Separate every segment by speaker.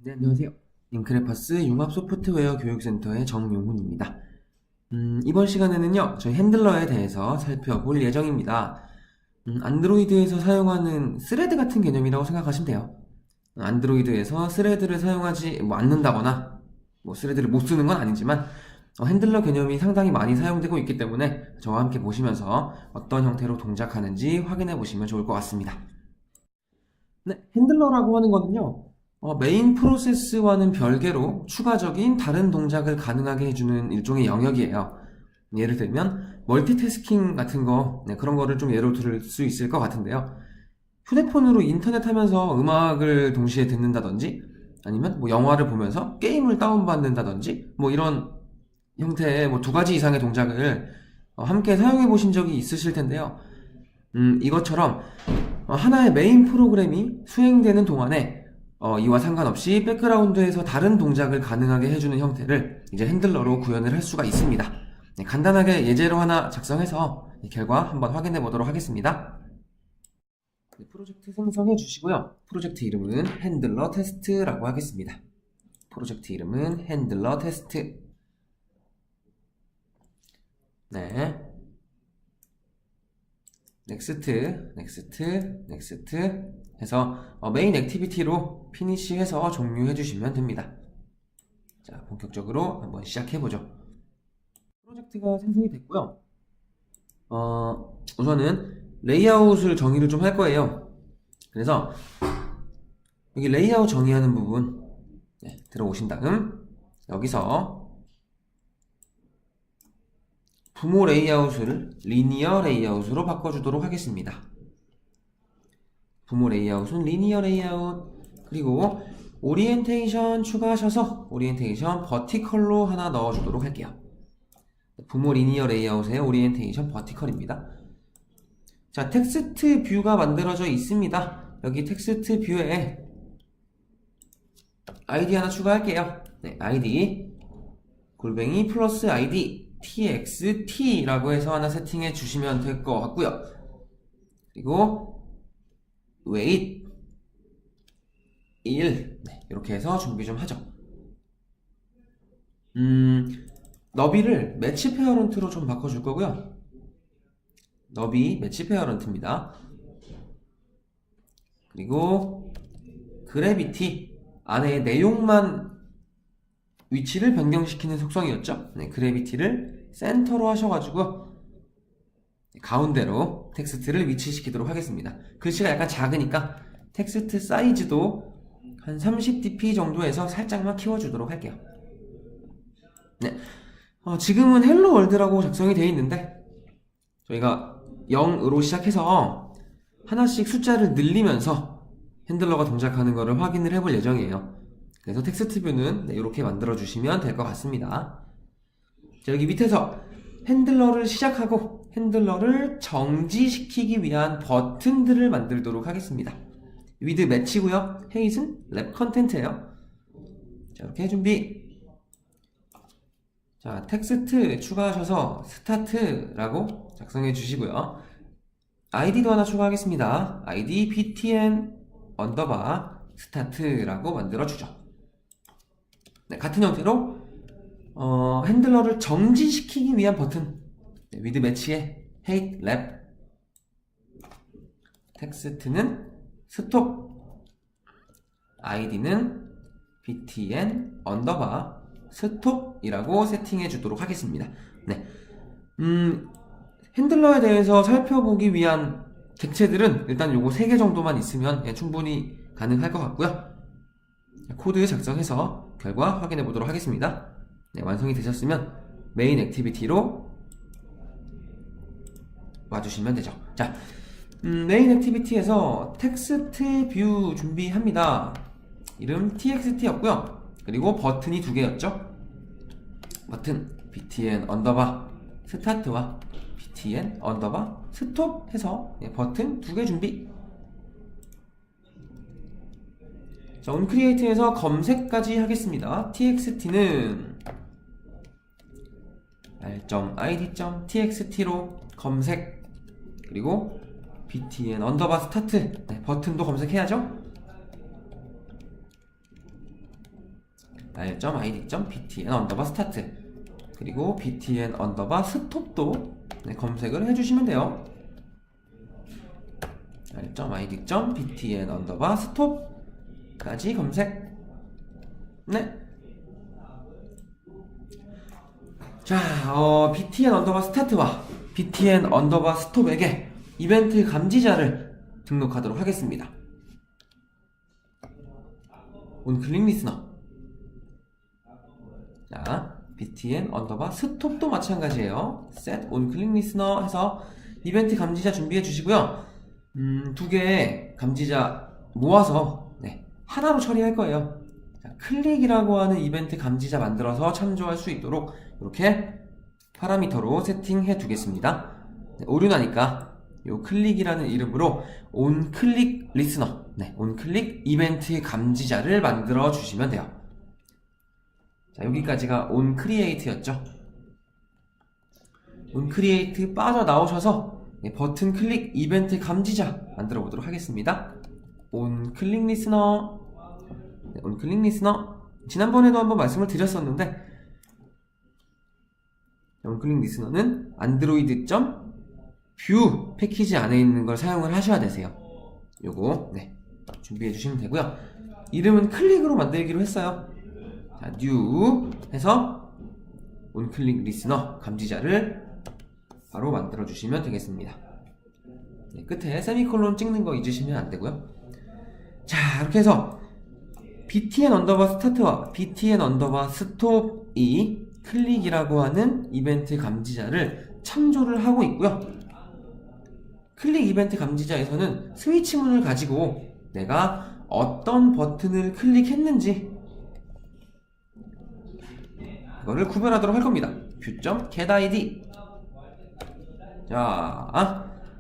Speaker 1: 네, 안녕하세요. 링크레파스 융합 소프트웨어 교육센터의 정용훈입니다. 이번 시간에는요, 저희 핸들러에 대해서 살펴볼 예정입니다. 안드로이드에서 사용하는 스레드 같은 개념이라고 생각하시면 돼요. 안드로이드에서 스레드를 사용하지 않는다거나, 스레드를 못 쓰는 건 아니지만, 핸들러 개념이 상당히 많이 사용되고 있기 때문에 저와 함께 보시면서 어떤 형태로 동작하는지 확인해 보시면 좋을 것 같습니다. 네, 핸들러라고 하는 거는요, 메인 프로세스와는 별개로 추가적인 다른 동작을 가능하게 해주는 일종의 영역이에요. 예를 들면, 멀티태스킹 같은 거, 네, 그런 거를 좀 예로 들 수 있을 것 같은데요. 휴대폰으로 인터넷 하면서 음악을 동시에 듣는다든지, 아니면 영화를 보면서 게임을 다운받는다든지, 이런 형태의 두 가지 이상의 동작을 함께 사용해 보신 적이 있으실 텐데요. 이것처럼 하나의 메인 프로그램이 수행되는 동안에 이와 상관없이 백그라운드에서 다른 동작을 가능하게 해주는 형태를 이제 핸들러로 구현을 할 수가 있습니다. 네, 간단하게 예제로 하나 작성해서 결과 한번 확인해 보도록 하겠습니다. 네, 프로젝트 생성해 주시고요. 프로젝트 이름은 핸들러 테스트라고 하겠습니다. 프로젝트 이름은 핸들러 테스트. 네. 넥스트, 넥스트, 넥스트 해서 메인 액티비티로 피니시 해서 종료해 주시면 됩니다. 자, 본격적으로 한번 시작해보죠. 프로젝트가 생성이 됐고요. 우선은 레이아웃을 정의를 좀 할 거예요. 그래서 여기 레이아웃 정의하는 부분 들어오신 다음 여기서 부모 레이아웃을 리니어 레이아웃으로 바꿔주도록 하겠습니다. 부모 레이아웃은 리니어 레이아웃, 그리고 오리엔테이션 추가하셔서 오리엔테이션 버티컬로 하나 넣어주도록 할게요. 부모 리니어 레이아웃의 오리엔테이션 버티컬입니다. 자, 텍스트 뷰가 만들어져 있습니다. 여기 텍스트 뷰에 아이디 하나 추가할게요. 네, 아이디 골뱅이 플러스 아이디 txt라고 해서 하나 세팅해 주시면 될 것 같고요. 그리고 wait 1 이렇게 해서 준비 좀 하죠. 너비를 매치 페어런트로 좀 바꿔줄 거고요. 너비 매치 페어런트입니다. 그리고 그래비티 안에 내용만 위치를 변경시키는 속성이었죠. 네, 그래비티를 센터로 하셔가지고 가운데로 텍스트를 위치시키도록 하겠습니다. 글씨가 약간 작으니까 텍스트 사이즈도 한 30dp 정도에서 살짝만 키워주도록 할게요. 네, 지금은 헬로 월드라고 작성이 되어 있는데 저희가 0으로 시작해서 하나씩 숫자를 늘리면서 핸들러가 동작하는 것을 확인을 해볼 예정이에요. 그래서 텍스트 뷰는 이렇게 만들어 주시면 될 것 같습니다. 자, 여기 밑에서 핸들러를 시작하고 핸들러를 정지시키기 위한 버튼들을 만들도록 하겠습니다. with 매치고요. 헤이트는 랩 컨텐트예요. 자, 이렇게 준비. 자, 텍스트 추가하셔서 스타트라고 작성해 주시고요. 아이디도 하나 추가하겠습니다. 아이디 btn 언더바 스타트라고 만들어 주죠. 네, 같은 형태로 핸들러를 정지시키기 위한 버튼 with 매치에 hate lab 텍스트는 스톱 아이디는 btn 언더바 스톱이라고 세팅해 주도록 하겠습니다. 네. 핸들러에 대해서 살펴보기 위한 객체들은 일단 요거 3개 정도만 있으면 충분히 가능할 것 같고요. 코드 작성해서 결과 확인해 보도록 하겠습니다. 네, 완성이 되셨으면 메인 액티비티로 와주시면 되죠. 자, 메인 액티비티에서 텍스트 뷰 준비합니다. 이름 txt였고요. 그리고 버튼이 2개였죠. 버튼 btn 언더바 스타트와 btn 언더바 스톱 해서 버튼 2개 준비. 자, 온크리에이트에서 검색까지 하겠습니다. txt는 r.id.txt로 검색, 그리고 btn 언더바 스타트 버튼도 검색해야죠. r.id.btn 언더바 스타트, 그리고 btn 언더바 스톱도 검색을 해주시면 돼요. r.id.btn 언더바 스톱까지 검색. 네. 자, btn 언더바 스타트와 btn 언더바 스톱에게 이벤트 감지자를 등록하도록 하겠습니다. 온클릭 리스너. 자, btn 언더바 스톱도 마찬가지예요. set 온클릭 리스너 해서 이벤트 감지자 준비해 주시고요. 두 개의 감지자 모아서 하나로 처리할 거예요. 자, 클릭이라고 하는 이벤트 감지자 만들어서 참조할 수 있도록 이렇게 파라미터로 세팅해 두겠습니다. 오류 나니까 요 클릭이라는 이름으로 온클릭 리스너, 온클릭 이벤트 감지자를 만들어 주시면 돼요. 자, 여기까지가 온크리에이트였죠. 온크리에이트 빠져나오셔서 버튼 클릭 이벤트 감지자 만들어 보도록 하겠습니다. 온클릭 리스너, 온클릭 리스너. 지난번에도 한번 말씀을 드렸었는데, 온클릭 리스너는 안드로이드.뷰 패키지 안에 있는 걸 사용을 하셔야 되세요. 요거 준비해 주시면 되고요. 이름은 클릭으로 만들기로 했어요. 자, new 해서 온클릭 리스너 감지자를 바로 만들어 주시면 되겠습니다. 끝에 세미콜론 찍는 거 잊으시면 안 되고요. 자, 이렇게 해서 btn 언더바 스타트와 btn 언더바 스톱이 클릭이라고 하는 이벤트 감지자를 참조를 하고 있고요. 클릭 이벤트 감지자에서는 스위치문을 가지고 내가 어떤 버튼을 클릭했는지 그거를 구별하도록 할 겁니다. view.getID. 자,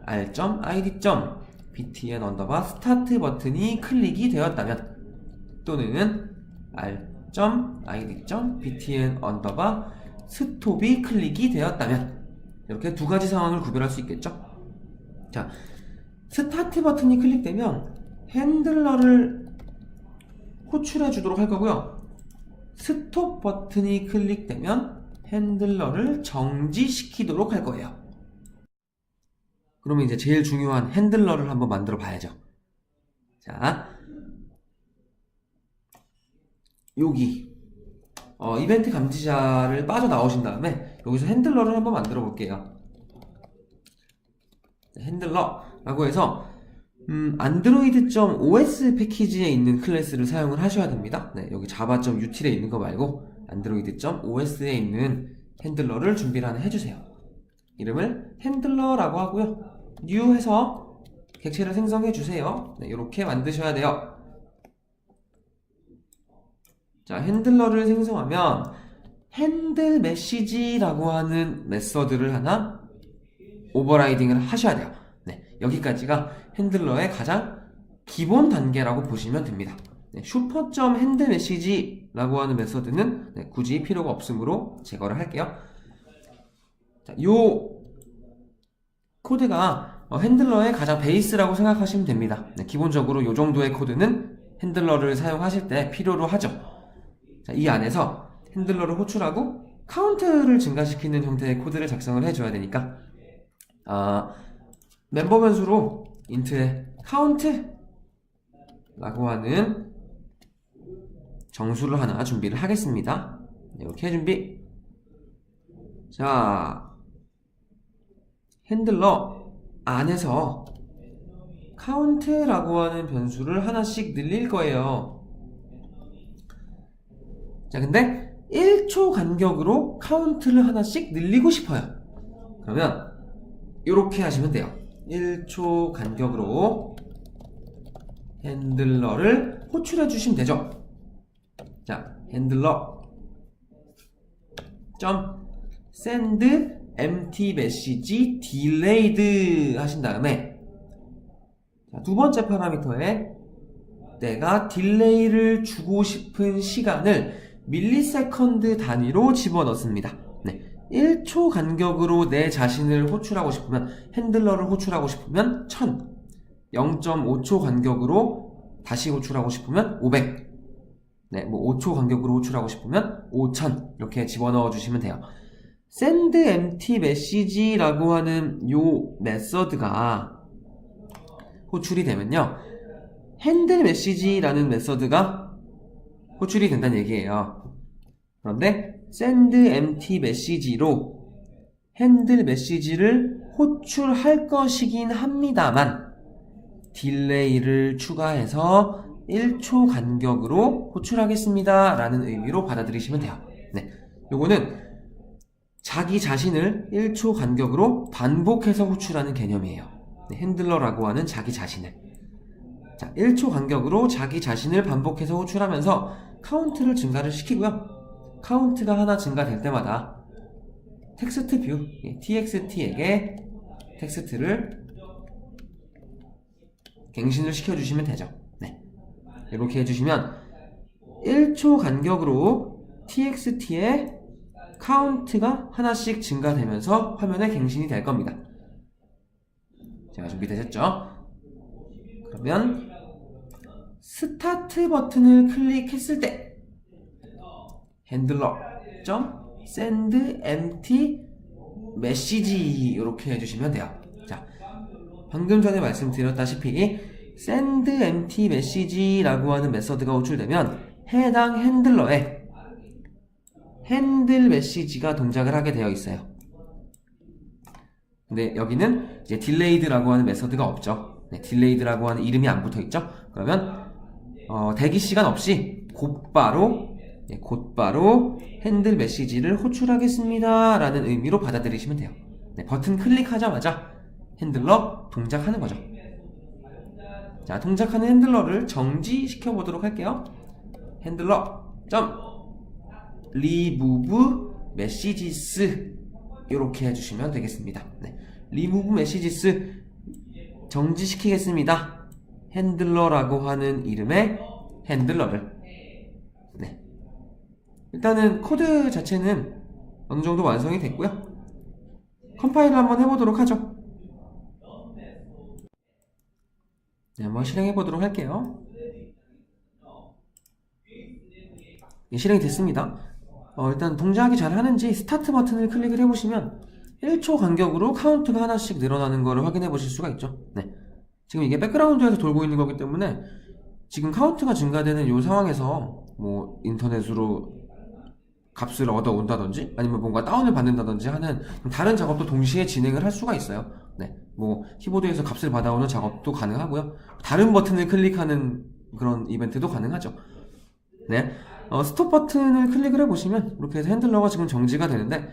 Speaker 1: r.id.btn 언더바 스타트 버튼이 클릭이 되었다면, 또는 r.id.btn 언더바 스톱이 클릭이 되었다면, 이렇게 두 가지 상황을 구별할 수 있겠죠. 자, 스타트 버튼이 클릭되면 핸들러를 호출해 주도록 할 거고요. 스톱 버튼이 클릭되면 핸들러를 정지시키도록 할 거예요. 그러면 이제 제일 중요한 핸들러를 한번 만들어 봐야죠. 자, 여기 이벤트 감지자를 빠져나오신 다음에 여기서 핸들러를 한번 만들어 볼게요. 핸들러라고 해서 android.os 패키지에 있는 클래스를 사용을 하셔야 됩니다. 여기 java.util에 있는 거 말고 android.os에 있는 핸들러를 준비를 하나 해주세요. 이름을 핸들러라고 하고요. new 해서 객체를 생성해 주세요. 이렇게 만드셔야 돼요. 자, 핸들러를 생성하면 핸들 메시지라고 하는 메서드를 하나 오버라이딩을 하셔야 돼요. 여기까지가 핸들러의 가장 기본 단계라고 보시면 됩니다. 슈퍼.핸들 메시지라고 하는 메서드는 굳이 필요가 없으므로 제거를 할게요. 자, 요 코드가 핸들러의 가장 베이스라고 생각하시면 됩니다. 기본적으로 요 정도의 코드는 핸들러를 사용하실 때 필요로 하죠. 자, 이 안에서 핸들러를 호출하고 카운트를 증가시키는 형태의 코드를 작성을 해줘야 되니까 멤버 변수로 int에 count 라고 하는 정수를 하나 준비를 하겠습니다. 이렇게 준비. 자, 핸들러 안에서 count라고 하는 변수를 하나씩 늘릴 거예요. 자, 근데 1초 간격으로 count를 하나씩 늘리고 싶어요. 그러면 이렇게 하시면 돼요. 1초 간격으로 핸들러를 호출해 주시면 되죠. 자, 핸들러 send empty message delayed 하신 다음에 두 번째 파라미터에 내가 딜레이를 주고 싶은 시간을 밀리세컨드 단위로 집어넣습니다. 1초 간격으로 내 자신을 호출하고 싶으면, 핸들러를 호출하고 싶으면 1000, 0.5초 간격으로 다시 호출하고 싶으면 500, 네, 뭐 5초 간격으로 호출하고 싶으면 5000 이렇게 집어넣어 주시면 돼요. send empty message라고 하는 요 메서드가 호출이 되면요, handle message라는 메서드가 호출이 된다는 얘기예요. 그런데 send empty message로 handle message를 호출할 것이긴 합니다만 딜레이를 추가해서 1초 간격으로 호출하겠습니다 라는 의미로 받아들이시면 돼요. 네, 요거는 자기 자신을 1초 간격으로 반복해서 호출하는 개념이에요. 네, 핸들러라고 하는 자기 자신을. 자, 1초 간격으로 자기 자신을 반복해서 호출하면서 카운트를 증가를 시키고요. 카운트가 하나 증가될 때마다 텍스트 뷰, txt에게 텍스트를 갱신을 시켜주시면 되죠. 네, 이렇게 해주시면 1초 간격으로 txt의 카운트가 하나씩 증가되면서 화면에 갱신이 될 겁니다. 자, 준비되셨죠? 그러면 스타트 버튼을 클릭했을 때 handler.send empty message 이렇게 해주시면 돼요. 자, 방금 전에 말씀드렸다시피 send empty message라고 하는 메서드가 호출되면 해당 핸들러에 handle message가 동작을 하게 되어 있어요. 근데 여기는 이제 delayed라고 하는 메서드가 없죠. 네, delayed라고 하는 이름이 안 붙어 있죠. 그러면 대기 시간 없이 곧바로 핸들 메시지를 호출하겠습니다 라는 의미로 받아들이시면 돼요. 네, 버튼 클릭하자마자 핸들러 동작하는 거죠. 자, 동작하는 핸들러를 정지시켜 보도록 할게요. 핸들러 remove messages 이렇게 해주시면 되겠습니다. 네, remove messages 정지시키겠습니다. 핸들러라고 하는 이름의 핸들러를. 네, 일단은 코드 자체는 어느 정도 완성이 됐고요. 컴파일을 한번 해보도록 하죠. 네, 한번 실행해 보도록 할게요. 네, 실행이 됐습니다. 일단 동작이 잘 하는지 스타트 버튼을 클릭을 해보시면 1초 간격으로 카운트가 하나씩 늘어나는 것을 확인해 보실 수가 있죠. 네, 지금 이게 백그라운드에서 돌고 있는 거기 때문에 지금 카운트가 증가되는 이 상황에서 뭐 인터넷으로 값을 얻어온다든지 아니면 뭔가 다운을 받는다든지 하는 다른 작업도 동시에 진행을 할 수가 있어요. 네, 뭐 키보드에서 값을 받아오는 작업도 가능하고요. 다른 버튼을 클릭하는 그런 이벤트도 가능하죠. 네, 스톱 버튼을 클릭을 해보시면 이렇게 해서 핸들러가 지금 정지가 되는데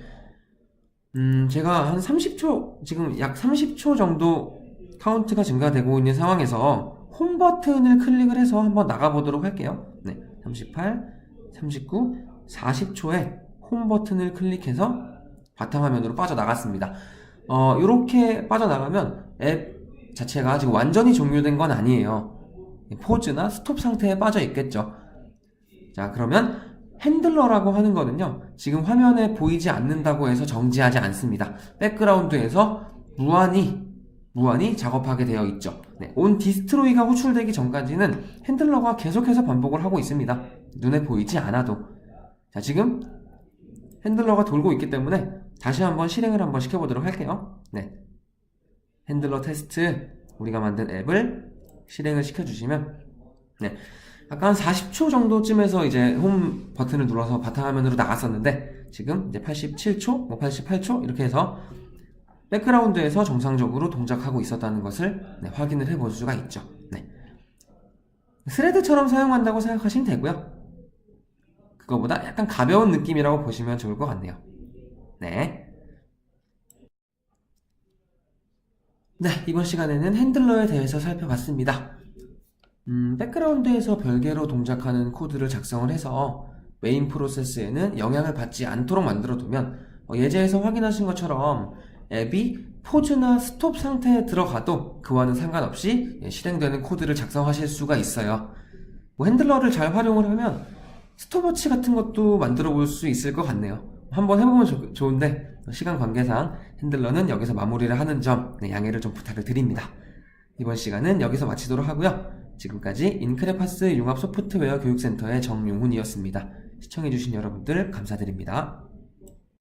Speaker 1: 제가 한 30초, 지금 약 30초 정도 카운트가 증가되고 있는 상황에서 홈 버튼을 클릭을 해서 한번 나가보도록 할게요. 네, 38, 39, 40초에 홈 버튼을 클릭해서 바탕화면으로 빠져나갔습니다. 이렇게 빠져나가면 앱 자체가 지금 완전히 종료된 건 아니에요. 포즈나 스톱 상태에 빠져 있겠죠. 자, 그러면 핸들러라고 하는 거는요, 지금 화면에 보이지 않는다고 해서 정지하지 않습니다. 백그라운드에서 무한히 작업하게 되어 있죠. 네, 온 디스트로이가 호출되기 전까지는 핸들러가 계속해서 반복을 하고 있습니다. 눈에 보이지 않아도. 자, 지금 핸들러가 돌고 있기 때문에 다시 한번 실행을 한번 시켜보도록 할게요. 네, 핸들러 테스트, 우리가 만든 앱을 실행을 시켜주시면, 네, 아까 한 40초 정도쯤에서 이제 홈 버튼을 눌러서 바탕화면으로 나갔었는데 지금 이제 87초, 뭐 88초 이렇게 해서 백그라운드에서 정상적으로 동작하고 있었다는 것을 확인을 해볼 수가 있죠. 네, 스레드처럼 사용한다고 생각하시면 되고요. 그거보다 약간 가벼운 느낌이라고 보시면 좋을 것 같네요. 네. 네, 이번 시간에는 핸들러에 대해서 살펴봤습니다. 백그라운드에서 별개로 동작하는 코드를 작성을 해서 메인 프로세스에는 영향을 받지 않도록 만들어두면 예제에서 확인하신 것처럼 앱이 포즈나 스톱 상태에 들어가도 그와는 상관없이 실행되는 코드를 작성하실 수가 있어요. 뭐 핸들러를 잘 활용을 하면 스톱워치 같은 것도 만들어 볼 수 있을 것 같네요. 한번 해보면 좋은데 시간 관계상 핸들러는 여기서 마무리를 하는 점 양해를 좀 부탁을 드립니다. 이번 시간은 여기서 마치도록 하고요. 지금까지 인크레파스 융합 소프트웨어 교육센터의 정용훈이었습니다. 시청해주신 여러분들 감사드립니다.